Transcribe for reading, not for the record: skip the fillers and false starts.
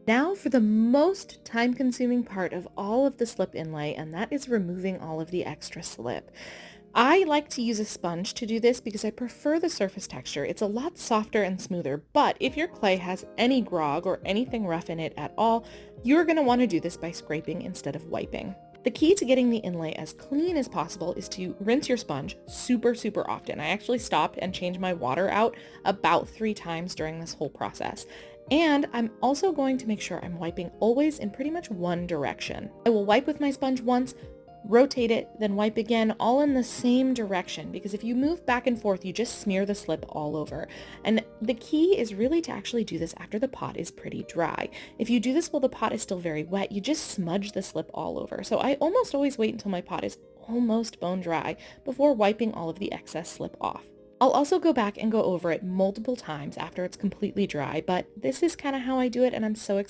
Now for the most time-consuming part of all of the slip inlay, and that is removing all of the extra slip. I like to use a sponge to do this because I prefer the surface texture. It's a lot softer and smoother, but if your clay has any grog or anything rough in it at all, you're going to want to do this by scraping instead of wiping. The key to getting the inlay as clean as possible is to rinse your sponge super, super often. I actually stopped and changed my water out about 3 times during this whole process. And I'm also going to make sure I'm wiping always in pretty much one direction. I will wipe with my sponge once, rotate it, then wipe again, all in the same direction, because if you move back and forth, you just smear the slip all over. And the key is really to actually do this after the pot is pretty dry. If you do this while the pot is still very wet, you just smudge the slip all over. So I almost always wait until my pot is almost bone dry before wiping all of the excess slip off. I'll also go back and go over it multiple times after it's completely dry, but this is kind of how I do it, and I'm so excited